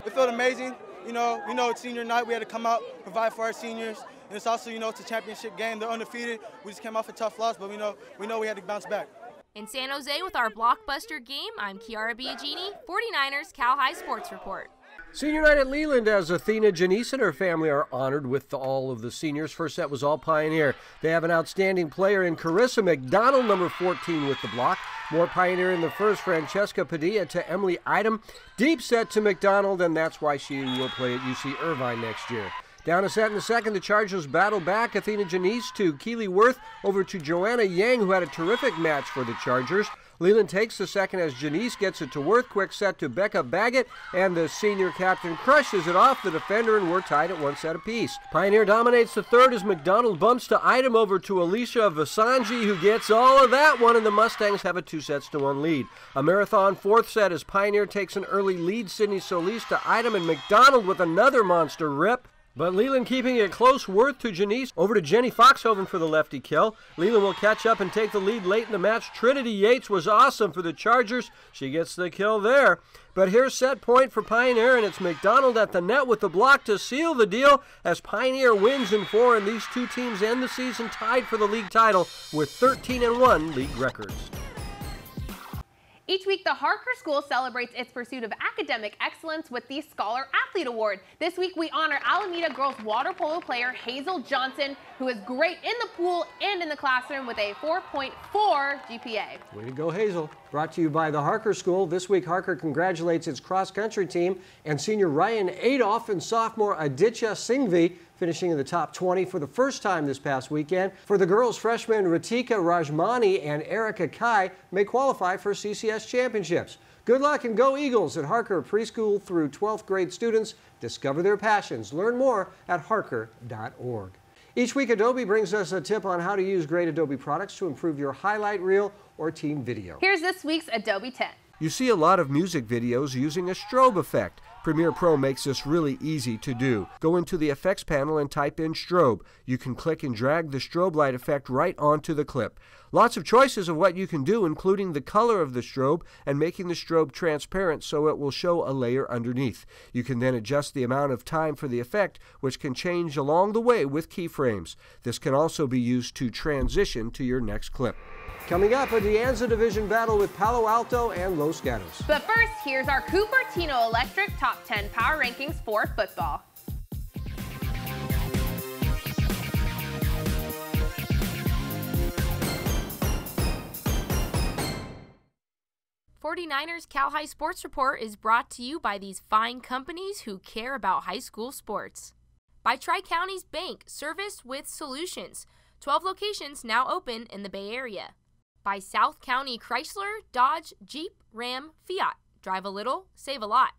It felt amazing. You know, it's senior night. We had to come out, provide for our seniors. And it's also, it's a championship game. They're undefeated. We just came off a tough loss, but we know we had to bounce back. In San Jose with our Blockbuster game, I'm Kiara Biagini, 49ers Cal High Sports Report. Senior night at Leland as Athena Janice and her family are honored with all of the seniors. First set was all Pioneer. They have an outstanding player in Carissa McDonald, number 14 with the block. More Pioneer in the first, Francesca Padilla to Emily Idem. Deep set to McDonald, and that's why she will play at UC Irvine next year. Down a set in the second, the Chargers battle back. Athena Janice to Keely Worth over to Joanna Yang, who had a terrific match for the Chargers. Leland takes the second as Janice gets it to Worth. Quick set to Becca Baggett, and the senior captain crushes it off the defender, and we're tied at 1 set apiece. Pioneer dominates the third as McDonald bumps to Idem over to Alicia Vasanji, who gets all of that one, and the Mustangs have a 2-1 lead. A marathon fourth set as Pioneer takes an early lead. Sydney Solis to Idem, and McDonald with another monster rip. But Leland keeping it close. Worth to Janice. Over to Jenny Foxhoven for the lefty kill. Leland will catch up and take the lead late in the match. Trinity Yates was awesome for the Chargers. She gets the kill there. But here's set point for Pioneer, and it's McDonald at the net with the block to seal the deal as Pioneer wins in 4, and these two teams end the season tied for the league title with 13-1 league records. Each week, the Harker School celebrates its pursuit of academic excellence with the Scholar Athlete Award. This week, we honor Alameda girls water polo player Hazel Johnson, who is great in the pool and in the classroom with a 4.4 GPA. Way to go, Hazel. Brought to you by the Harker School. This week, Harker congratulates its cross-country team and senior Ryan Adolph and sophomore Aditya Singhvi, finishing in the top 20 for the first time this past weekend. For the girls, freshmen Ratika Rajmani and Erica Kai may qualify for CCS championships. Good luck and go Eagles at Harker. Preschool through 12th grade students discover their passions. Learn more at harker.org. Each week, Adobe brings us a tip on how to use great Adobe products to improve your highlight reel or team video. Here's this week's Adobe tip. You see a lot of music videos using a strobe effect. Premiere Pro makes this really easy to do. Go into the effects panel and type in strobe. You can click and drag the strobe light effect right onto the clip. Lots of choices of what you can do, including the color of the strobe and making the strobe transparent so it will show a layer underneath. You can then adjust the amount of time for the effect, which can change along the way with keyframes. This can also be used to transition to your next clip. Coming up, a De Anza Division battle with Palo Alto and Los Gatos. But first, here's our Cupertino Electric Top 10 Power Rankings for football. '49ers Cal High Sports Report is brought to you by these fine companies who care about high school sports. By Tri-Counties Bank, service with solutions. 12 locations now open in the Bay Area. By South County Chrysler, Dodge, Jeep, Ram, Fiat. Drive a little, save a lot.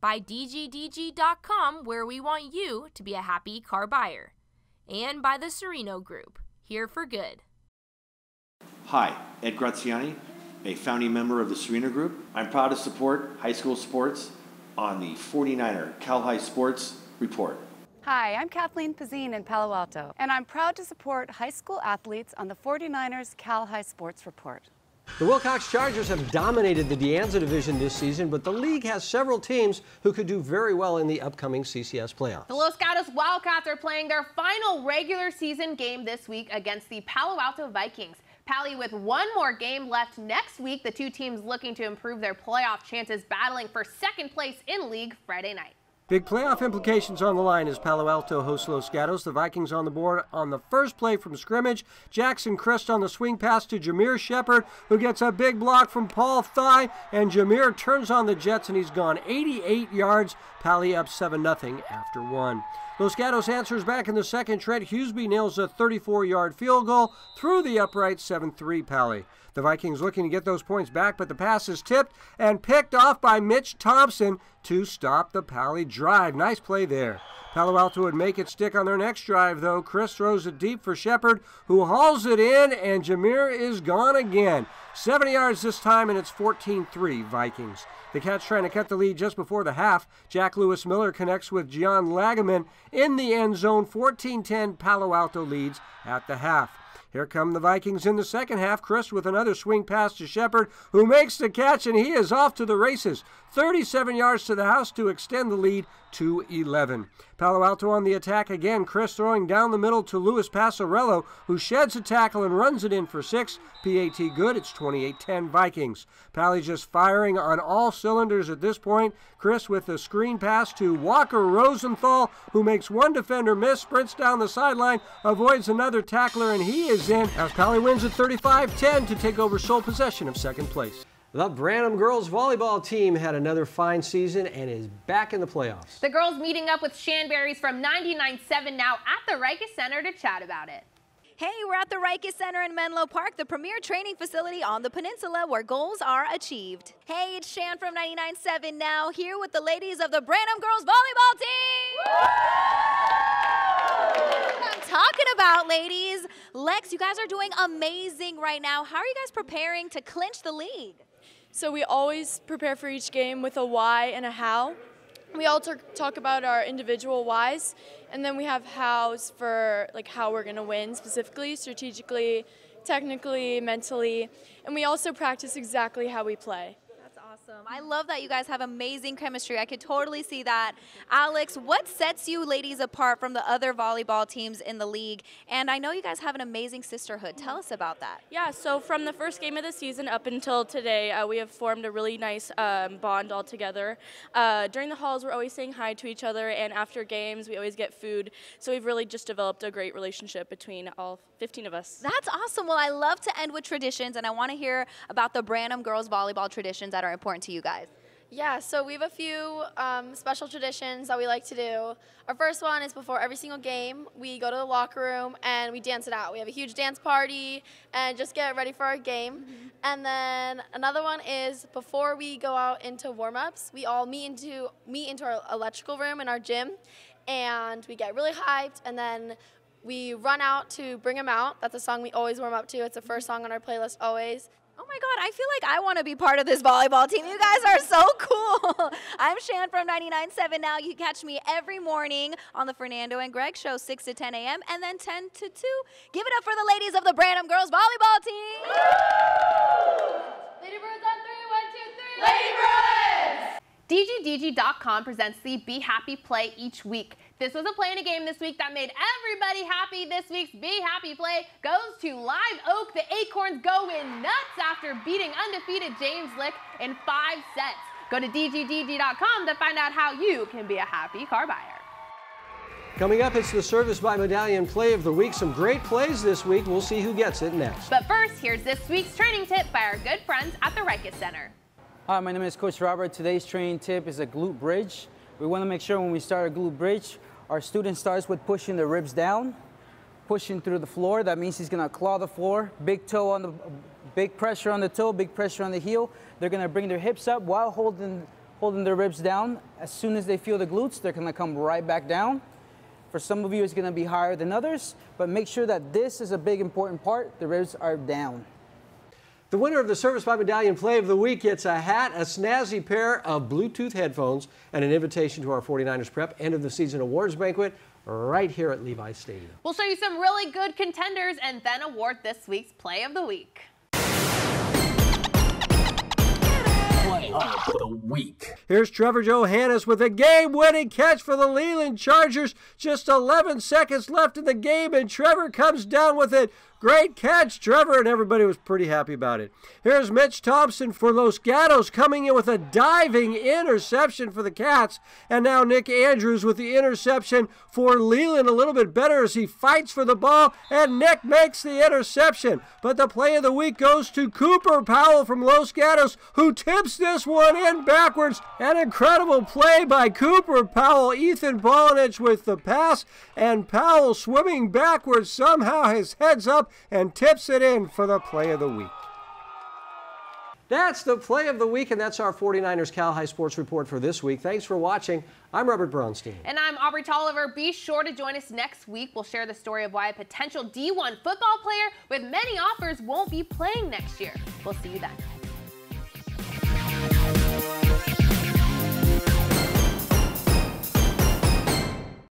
By DGDG.com, where we want you to be a happy car buyer. And by the Serino Group, here for good. Hi, Ed Graziani, a founding member of the Serino Group. I'm proud to support high school sports on the 49er Cal High Sports Report. Hi, I'm Kathleen Pizzine in Palo Alto, and I'm proud to support high school athletes on the 49ers Cal High Sports Report. The Wilcox Chargers have dominated the De Anza Division this season, but the league has several teams who could do very well in the upcoming CCS playoffs. The Los Gatos Wildcats are playing their final regular season game this week against the Palo Alto Vikings. Pally with one more game left next week, the two teams looking to improve their playoff chances, battling for second place in league Friday night. Big playoff implications on the line as Palo Alto hosts Los Gatos. The Vikings on the board on the first play from scrimmage. Jackson Christ on the swing pass to Jameer Shepard, who gets a big block from Paul Thigh, and Jameer turns on the Jets, and he's gone 88 yards. Pally up 7-0 after one. Los Gatos answers back in the second. Trent Hughesby nails a 34-yard field goal through the upright, 7-3 Pally. The Vikings looking to get those points back, but the pass is tipped and picked off by Mitch Thompson to stop the Pally drive. Nice play there. Palo Alto would make it stick on their next drive, though. Chris throws it deep for Shepard, who hauls it in, and Jameer is gone again. 70 yards this time, and it's 14-3 Vikings. The Cats trying to cut the lead just before the half. Jack Lewis Miller connects with Gian Lagaman in the end zone. 14-10 Palo Alto leads at the half. Here come the Vikings in the second half. Chris with another swing pass to Shepard, who makes the catch, and he is off to the races. 37 yards to the house to extend the lead to 11. Palo Alto on the attack again. Chris throwing down the middle to Luis Passarello, who sheds a tackle and runs it in for 6. PAT good. It's 28-10 Vikings. Pally just firing on all cylinders at this point. Chris with a screen pass to Walker Rosenthal, who makes one defender miss, sprints down the sideline, avoids another tackler, and he is in as Pally wins at 35-10 to take over sole possession of second place. The Branham girls volleyball team had another fine season and is back in the playoffs. The girls meeting up with Shanberries from 99.7 now at the Rikus Center to chat about it. Hey, we're at the Rikus Center in Menlo Park, the premier training facility on the peninsula where goals are achieved. Hey, it's Shan from 99.7 now, here with the ladies of the Branham girls volleyball team! I'm talking about, ladies. Lex, you guys are doing amazing right now. How are you guys preparing to clinch the league? So we always prepare for each game with a why and a how. We all talk about our individual whys, and then we have hows for like how we're going to win specifically, strategically, technically, mentally, and we also practice exactly how we play. Awesome. I love that you guys have amazing chemistry. I could totally see that. Alex, what sets you ladies apart from the other volleyball teams in the league? And I know you guys have an amazing sisterhood. Tell us about that. Yeah, so from the first game of the season up until today, we have formed a really nice bond all together. During the halls, we're always saying hi to each other, and after games, we always get food. So we've really just developed a great relationship between all 15 of us. That's awesome. Well, I love to end with traditions, and I want to hear about the Branham girls volleyball traditions that are important to you guys. Yeah, so we have a few special traditions that we like to do. Our first one is before every single game, we go to the locker room and we dance it out. We have a huge dance party and just get ready for our game. And then another one is before we go out into warm-ups, we all meet into our electrical room in our gym, and we get really hyped, and then we run out to Bring 'Em Out. That's a song we always warm up to. It's the first song on our playlist always. Oh my God, I feel like I want to be part of this volleyball team. You guys are so cool. I'm Shan from 99.7 Now. You can catch me every morning on the Fernando and Greg Show, 6 to 10 a.m. and then 10 to 2. Give it up for the ladies of the Branham girls volleyball team. Lady Birds on 3, 1, 2, 3. Lady Birds! DGDG.com presents the Be Happy Play each week. This was a play in a game this week that made everybody happy. This week's Be Happy Play goes to Live Oak. The Acorns going nuts after beating undefeated James Lick in 5 sets. Go to DGDG.com to find out how you can be a happy car buyer. Coming up, it's the Service by Medallion Play of the Week. Some great plays this week. We'll see who gets it next. But first, here's this week's training tip by our good friends at the Rikus Center. Hi, my name is Coach Robert. Today's training tip is a glute bridge. We want to make sure when we start a glute bridge, our student starts with pushing the ribs down, pushing through the floor. That means he's going to claw the floor, big pressure on the toe, big pressure on the heel. They're going to bring their hips up while holding their ribs down. As soon as they feel the glutes, they're going to come right back down. For some of you, it's going to be higher than others, but make sure that this is a big important part. The ribs are down. The winner of the Service by Medallion Play of the Week gets a hat, a snazzy pair of Bluetooth headphones, and an invitation to our 49ers Prep End of the Season Awards Banquet right here at Levi's Stadium. We'll show you some really good contenders and then award this week's Play of the Week. Play of the Week. Here's Trevor Johannes with a game-winning catch for the Leland Chargers. Just 11 seconds left in the game, and Trevor comes down with it. Great catch, Trevor, and everybody was pretty happy about it. Here's Mitch Thompson for Los Gatos coming in with a diving interception for the Cats. And now Nick Andrews with the interception for Leland, a little bit better as he fights for the ball, and Nick makes the interception. But the Play of the Week goes to Cooper Powell from Los Gatos, who tips this one in backwards. An incredible play by Cooper Powell. Ethan Bolinich with the pass, and Powell swimming backwards, somehow his head's up, and tips it in for the Play of the Week. That's the Play of the Week, and that's our 49ers Cal High Sports Report for this week. Thanks for watching. I'm Robert Bronstein. And I'm Aubrey Tolliver. Be sure to join us next week. We'll share the story of why a potential D1 football player with many offers won't be playing next year. We'll see you then.